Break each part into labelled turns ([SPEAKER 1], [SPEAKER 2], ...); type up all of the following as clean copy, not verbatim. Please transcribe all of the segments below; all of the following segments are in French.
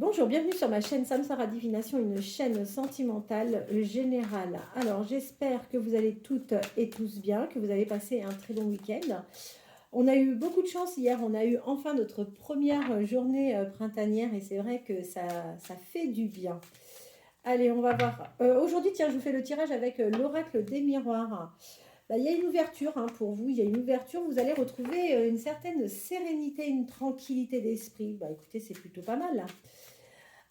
[SPEAKER 1] Bonjour, bienvenue sur ma chaîne Samsara Divination, une chaîne sentimentale générale. Alors, j'espère que vous allez toutes et tous bien, que vous avez passé un très long week-end. On a eu beaucoup de chance hier, on a eu enfin notre première journée printanière et c'est vrai que ça fait du bien. Allez, on va voir. Aujourd'hui, tiens, je vous fais le tirage avec l'oracle des miroirs. Bah, il y a une ouverture pour vous, il y a une ouverture, vous allez retrouver une certaine sérénité, une tranquillité d'esprit. Bah, écoutez, c'est plutôt pas mal là.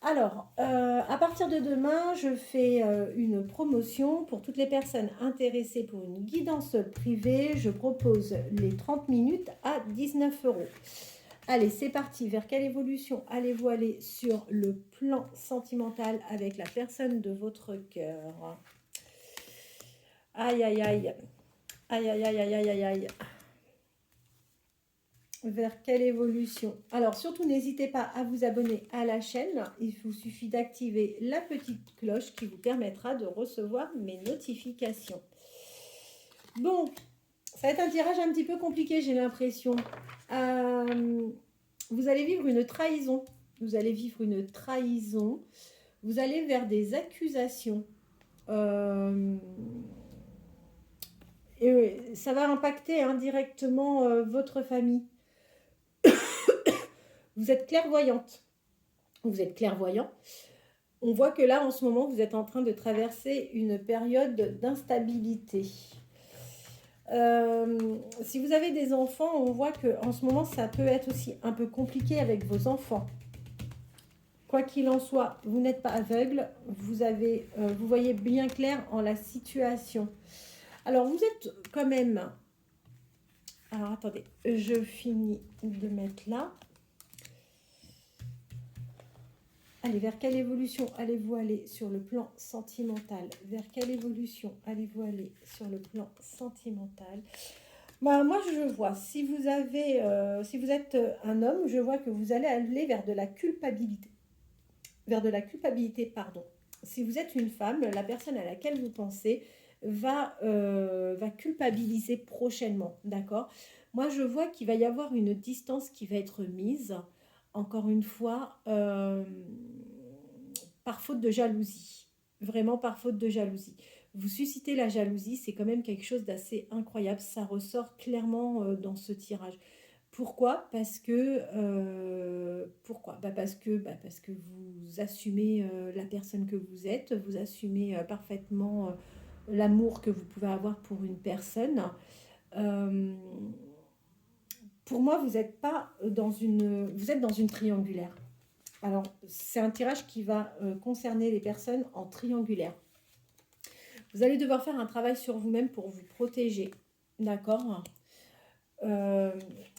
[SPEAKER 1] Alors, à partir de demain, je fais une promotion pour toutes les personnes intéressées pour une guidance privée. Je propose les 30 minutes à 19 €. Allez, c'est parti. Vers quelle évolution allez-vous aller sur le plan sentimental avec la personne de votre cœur? Aïe, aïe, aïe. Aïe, aïe, aïe, aïe, aïe, aïe, aïe. Vers quelle évolution? Alors, surtout, n'hésitez pas à vous abonner à la chaîne. Il vous suffit d'activer la petite cloche qui vous permettra de recevoir mes notifications. Bon, ça va être un tirage un petit peu compliqué, j'ai l'impression. Vous allez vivre une trahison. Vous allez vivre une trahison. Vous allez vers des accusations. Et ça va impacter indirectement votre famille. Vous êtes clairvoyante. Vous êtes clairvoyant. On voit que là, en ce moment, vous êtes en train de traverser une période d'instabilité. Si vous avez des enfants, on voit qu'en ce moment, ça peut être aussi un peu compliqué avec vos enfants. Quoi qu'il en soit, vous n'êtes pas aveugle, vous voyez bien clair en la situation. Alors, vous êtes quand même... Alors, attendez, je finis de mettre là. Allez, vers quelle évolution allez-vous aller sur le plan sentimental? Vers quelle évolution allez-vous aller sur le plan sentimental? Bah, moi, je vois, si vous êtes un homme, je vois que vous allez aller vers de la culpabilité. Vers de la culpabilité, pardon. Si vous êtes une femme, la personne à laquelle vous pensez va culpabiliser prochainement, d'accord? Moi, je vois qu'il va y avoir une distance qui va être mise, encore une fois, par faute de jalousie. Vraiment par faute de jalousie. Vous suscitez la jalousie, c'est quand même quelque chose d'assez incroyable. Ça ressort clairement dans ce tirage. Pourquoi? Pourquoi? Parce que vous assumez la personne que vous assumez parfaitement l'amour que vous pouvez avoir pour une personne. Euh, pour moi, vous êtes dans une triangulaire. Alors, c'est un tirage qui va concerner les personnes en triangulaire. Vous allez devoir faire un travail sur vous-même pour vous protéger, d'accord?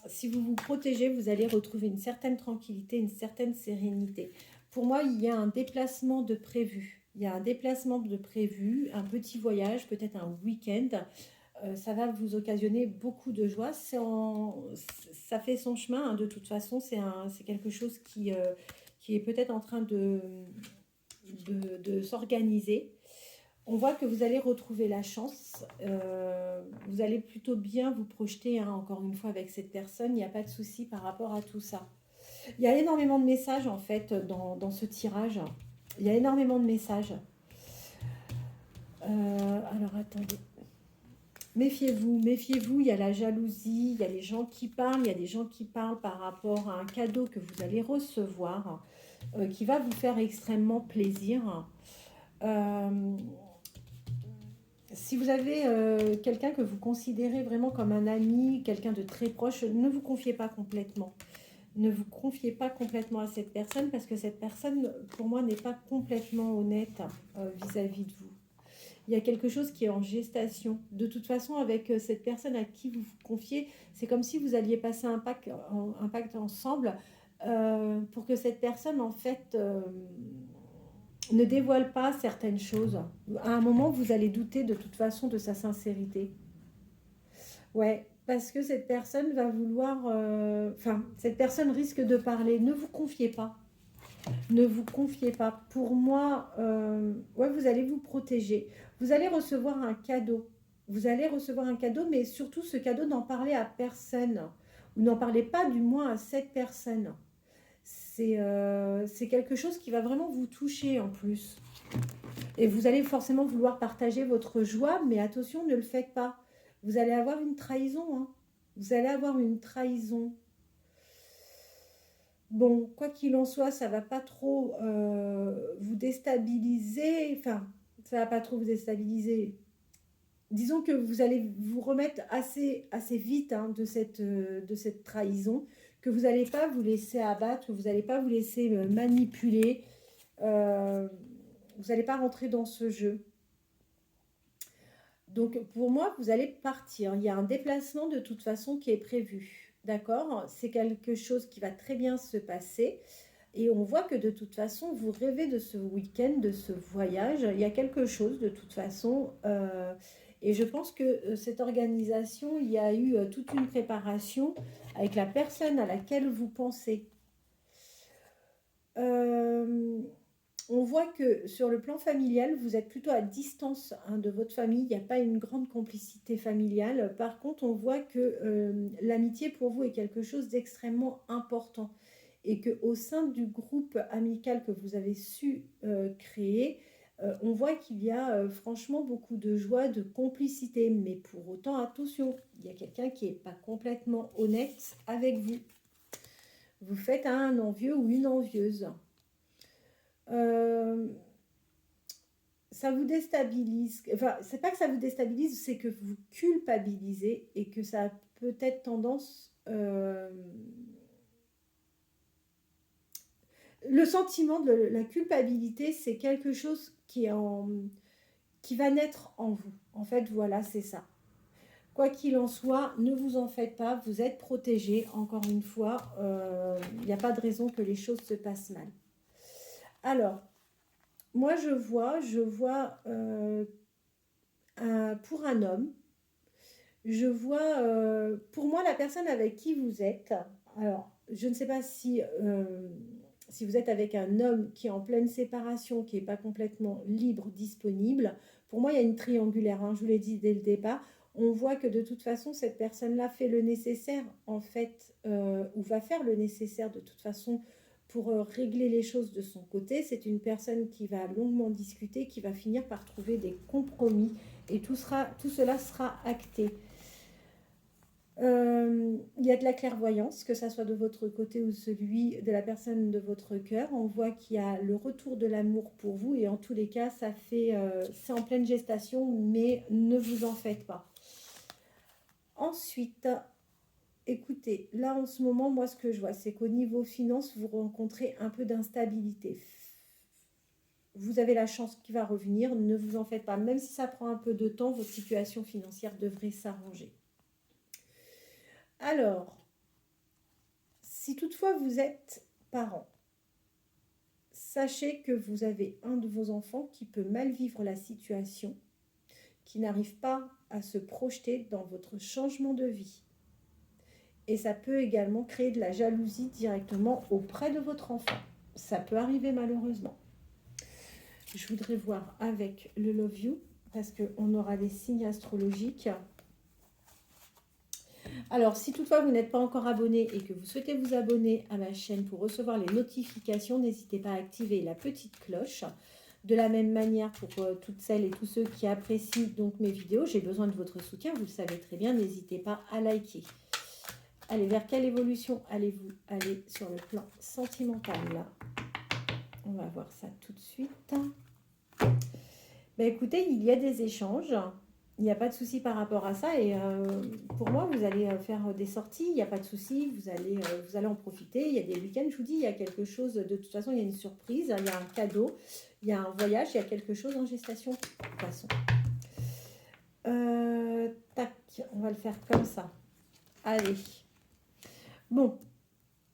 [SPEAKER 1] Si vous vous protégez, vous allez retrouver une certaine tranquillité, une certaine sérénité. Pour moi, il y a un déplacement de prévu. Il y a un déplacement de prévu, un petit voyage, peut-être un week-end. Ça va vous occasionner beaucoup de joie. Ça fait son chemin, de toute façon. C'est quelque chose qui est peut-être en train de s'organiser. On voit que vous allez retrouver la chance. Vous allez plutôt bien vous projeter, encore une fois, avec cette personne. Il n'y a pas de souci par rapport à tout ça. Il y a énormément de messages, en fait, dans ce tirage. Il y a énormément de messages. Alors, attendez. Méfiez-vous, méfiez-vous. Il y a la jalousie, il y a les gens qui parlent. Il y a des gens qui parlent par rapport à un cadeau que vous allez recevoir, qui va vous faire extrêmement plaisir. Si vous avez quelqu'un que vous considérez vraiment comme un ami, quelqu'un de très proche, ne vous confiez pas complètement. Ne vous confiez pas complètement à cette personne parce que cette personne, pour moi, n'est pas complètement honnête vis-à-vis de vous. Il y a quelque chose qui est en gestation. De toute façon, avec cette personne à qui vous vous confiez, c'est comme si vous alliez passer un pacte ensemble pour que cette personne, en fait... ne dévoile pas certaines choses. À un moment, vous allez douter de toute façon de sa sincérité. Ouais, parce que cette personne va vouloir... cette personne risque de parler. Ne vous confiez pas. Ne vous confiez pas. Pour moi, ouais, vous allez vous protéger. Vous allez recevoir un cadeau. Vous allez recevoir un cadeau, mais surtout ce cadeau, n'en parlez à personne. Ou n'en parlez pas du moins à cette personne. c'est quelque chose qui va vraiment vous toucher en plus. Et vous allez forcément vouloir partager votre joie, mais attention, ne le faites pas. Vous allez avoir une trahison, hein. Vous allez avoir une trahison. Bon, quoi qu'il en soit, ça va pas trop vous déstabiliser. Enfin, ça va pas trop vous déstabiliser. Disons que vous allez vous remettre assez vite hein, de cette trahison, que vous n'allez pas vous laisser abattre, que vous n'allez pas vous laisser manipuler. Euh, vous n'allez pas rentrer dans ce jeu. Donc, pour moi, vous allez partir. Il y a un déplacement de toute façon qui est prévu. D'accord? C'est quelque chose qui va très bien se passer. Et on voit que de toute façon, vous rêvez de ce week-end, de ce voyage. Il y a quelque chose de toute façon. Et je pense que cette organisation, il y a eu toute une préparation avec la personne à laquelle vous pensez. Euh, on voit que sur le plan familial, vous êtes plutôt à distance hein, de votre famille. Il n'y a pas une grande complicité familiale. Par contre, on voit que l'amitié pour vous est quelque chose d'extrêmement important. Et qu'au sein du groupe amical que vous avez su créer, on voit qu'il y a franchement beaucoup de joie, de complicité. Mais pour autant, attention, il y a quelqu'un qui n'est pas complètement honnête avec vous. Vous faites un envieux ou une envieuse. Ça vous déstabilise. Enfin, c'est pas que ça vous déstabilise, c'est que vous culpabilisez et que ça a peut-être tendance... Le sentiment de la culpabilité, c'est quelque chose qui va naître en vous. En fait, voilà, c'est ça. Quoi qu'il en soit, ne vous en faites pas, vous êtes protégés. Encore une fois, il n'y a pas de raison que les choses se passent mal. Alors, moi, je vois pour un homme, je vois, pour moi, la personne avec qui vous êtes. Alors, je ne sais pas si vous êtes avec un homme qui est en pleine séparation, qui n'est pas complètement libre, disponible. Pour moi, il y a une triangulaire, hein, je vous l'ai dit dès le départ. On voit que de toute façon, cette personne-là fait le nécessaire, en fait, ou va faire le nécessaire de toute façon pour régler les choses de son côté. C'est une personne qui va longuement discuter, qui va finir par trouver des compromis, et tout cela sera acté. Il y a de la clairvoyance, que ça soit de votre côté ou celui de la personne de votre cœur. On voit qu'il y a le retour de l'amour pour vous, et en tous les cas, c'est en pleine gestation, mais ne vous en faites pas. Ensuite, écoutez, là en ce moment, moi ce que je vois, c'est qu'au niveau finance, vous rencontrez un peu d'instabilité. Vous avez la chance qui va revenir, ne vous en faites pas. Même si ça prend un peu de temps, votre situation financière devrait s'arranger. Alors, si toutefois vous êtes parent, sachez que vous avez un de vos enfants qui peut mal vivre la situation, qui n'arrive pas à se projeter dans votre changement de vie. Et ça peut également créer de la jalousie directement auprès de votre enfant. Ça peut arriver malheureusement. Je voudrais voir avec le Love You, parce qu'on aura des signes astrologiques. Alors, si toutefois vous n'êtes pas encore abonné et que vous souhaitez vous abonner à ma chaîne pour recevoir les notifications, n'hésitez pas à activer la petite cloche. De la même manière, pour toutes celles et tous ceux qui apprécient donc mes vidéos, j'ai besoin de votre soutien, vous le savez très bien, n'hésitez pas à liker. Allez, vers quelle évolution allez-vous aller sur le plan sentimental là? On va voir ça tout de suite. Ben, écoutez, il y a des échanges. Il n'y a pas de souci par rapport à ça. Et pour moi, vous allez faire des sorties. Il n'y a pas de souci. Vous allez en profiter. Il y a des week-ends. Je vous dis, il y a quelque chose. De toute façon, il y a une surprise. Il y a un cadeau. Il y a un voyage. Il y a quelque chose en gestation. De toute façon. Tac. On va le faire comme ça. Allez. Bon.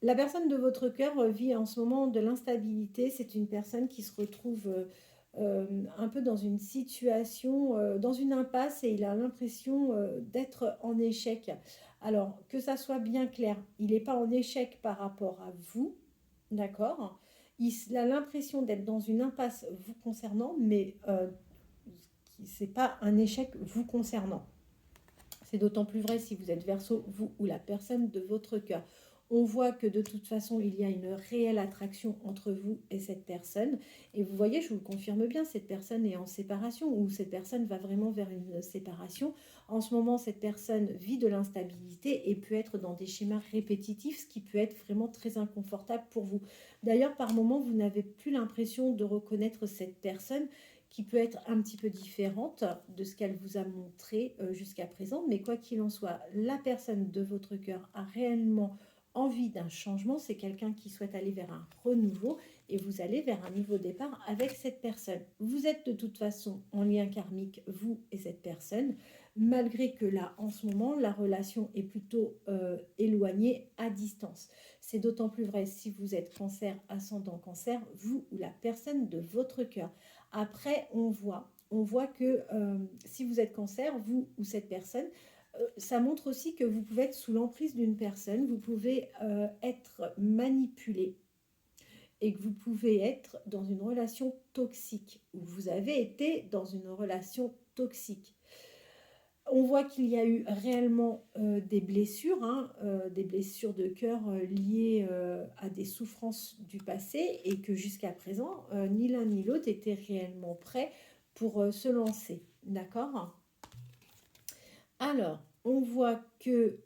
[SPEAKER 1] La personne de votre cœur vit en ce moment de l'instabilité. C'est une personne qui se retrouve un peu dans une situation, dans une impasse, et il a l'impression d'être en échec. Alors, que ça soit bien clair, il n'est pas en échec par rapport à vous, d'accord? Il a l'impression d'être dans une impasse vous concernant, mais ce n'est pas un échec vous concernant. C'est d'autant plus vrai si vous êtes Verseau, vous ou la personne de votre cœur. On voit que de toute façon, il y a une réelle attraction entre vous et cette personne. Et vous voyez, je vous le confirme bien, cette personne est en séparation ou cette personne va vraiment vers une séparation. En ce moment, cette personne vit de l'instabilité et peut être dans des schémas répétitifs, ce qui peut être vraiment très inconfortable pour vous. D'ailleurs, par moments, vous n'avez plus l'impression de reconnaître cette personne qui peut être un petit peu différente de ce qu'elle vous a montré jusqu'à présent. Mais quoi qu'il en soit, la personne de votre cœur a réellement envie d'un changement. C'est quelqu'un qui souhaite aller vers un renouveau et vous allez vers un nouveau départ avec cette personne. Vous êtes de toute façon en lien karmique, vous et cette personne, malgré que là, en ce moment, la relation est plutôt éloignée, à distance. C'est d'autant plus vrai si vous êtes cancer, ascendant cancer, vous ou la personne de votre cœur. Après, on voit que si vous êtes cancer, vous ou cette personne, ça montre aussi que vous pouvez être sous l'emprise d'une personne, vous pouvez être manipulé et que vous pouvez être dans une relation toxique, ou vous avez été dans une relation toxique. On voit qu'il y a eu réellement des blessures de cœur liées à des souffrances du passé et que jusqu'à présent, ni l'un ni l'autre était réellement prêt pour se lancer. D'accord? Alors, on voit que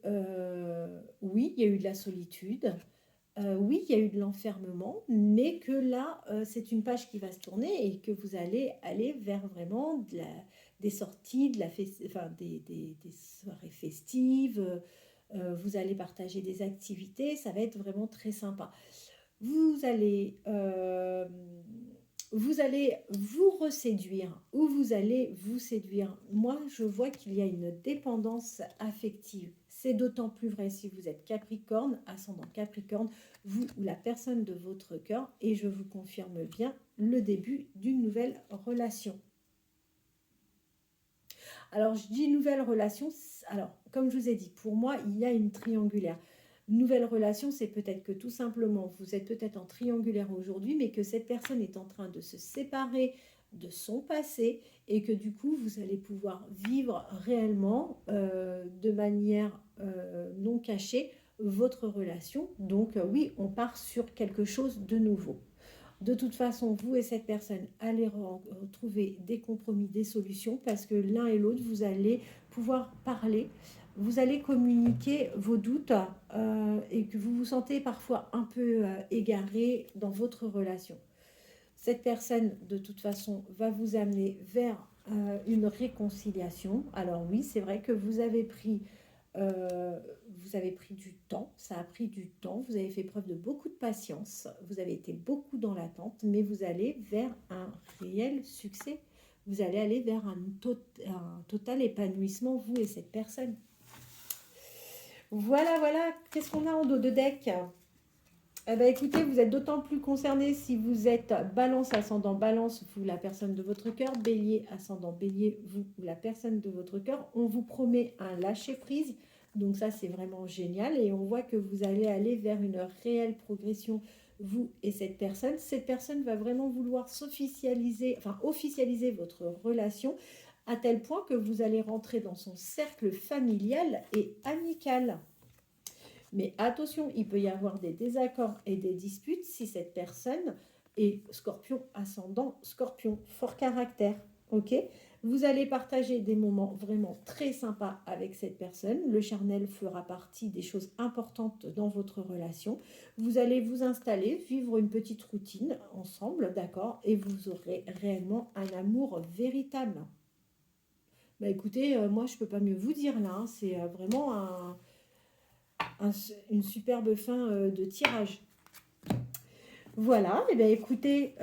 [SPEAKER 1] oui, il y a eu de la solitude, oui, il y a eu de l'enfermement, mais que là, c'est une page qui va se tourner et que vous allez aller vers vraiment des sorties, des soirées festives, vous allez partager des activités, ça va être vraiment très sympa. Vous allez, euh, vous allez vous reséduire ou vous allez vous séduire. Moi, je vois qu'il y a une dépendance affective. C'est d'autant plus vrai si vous êtes Capricorne, ascendant Capricorne, vous ou la personne de votre cœur, et je vous confirme bien le début d'une nouvelle relation. Alors, je dis nouvelle relation, alors, comme je vous ai dit, pour moi, il y a une triangulaire. Nouvelle relation, c'est peut-être que tout simplement, vous êtes peut-être en triangulaire aujourd'hui, mais que cette personne est en train de se séparer de son passé et que du coup, vous allez pouvoir vivre réellement de manière non cachée votre relation. Donc oui, on part sur quelque chose de nouveau. De toute façon, vous et cette personne allez retrouver des compromis, des solutions, parce que l'un et l'autre, vous allez pouvoir parler, vous allez communiquer vos doutes et que vous vous sentez parfois un peu égaré dans votre relation. Cette personne, de toute façon, va vous amener vers une réconciliation. Alors oui, c'est vrai que euh, vous avez pris du temps, ça a pris du temps, vous avez fait preuve de beaucoup de patience, vous avez été beaucoup dans l'attente, mais vous allez vers un réel succès. Vous allez aller vers un total épanouissement, vous et cette personne. Voilà, voilà, qu'est-ce qu'on a en dos de deck? Eh ben, écoutez, vous êtes d'autant plus concerné si vous êtes balance, ascendant balance, vous la personne de votre cœur, bélier, ascendant bélier, vous ou la personne de votre cœur. On vous promet un lâcher-prise, donc ça c'est vraiment génial et on voit que vous allez aller vers une réelle progression, vous et cette personne. Cette personne va vraiment vouloir officialiser votre relation à tel point que vous allez rentrer dans son cercle familial et amical. Mais attention, il peut y avoir des désaccords et des disputes si cette personne est scorpion ascendant, scorpion, fort caractère. Ok? Vous allez partager des moments vraiment très sympas avec cette personne. Le charnel fera partie des choses importantes dans votre relation. Vous allez vous installer, vivre une petite routine ensemble, d'accord? Et vous aurez réellement un amour véritable. Bah écoutez, moi je ne peux pas mieux vous dire là, hein. C'est vraiment une superbe fin de tirage. Voilà, et bien écoutez,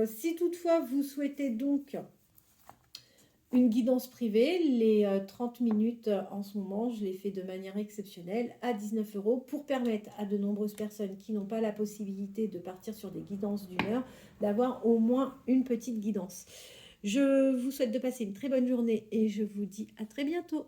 [SPEAKER 1] si toutefois vous souhaitez donc une guidance privée, les 30 minutes en ce moment, je les fais de manière exceptionnelle à 19 € pour permettre à de nombreuses personnes qui n'ont pas la possibilité de partir sur des guidances d'une heure, d'avoir au moins une petite guidance. Je vous souhaite de passer une très bonne journée et je vous dis à très bientôt.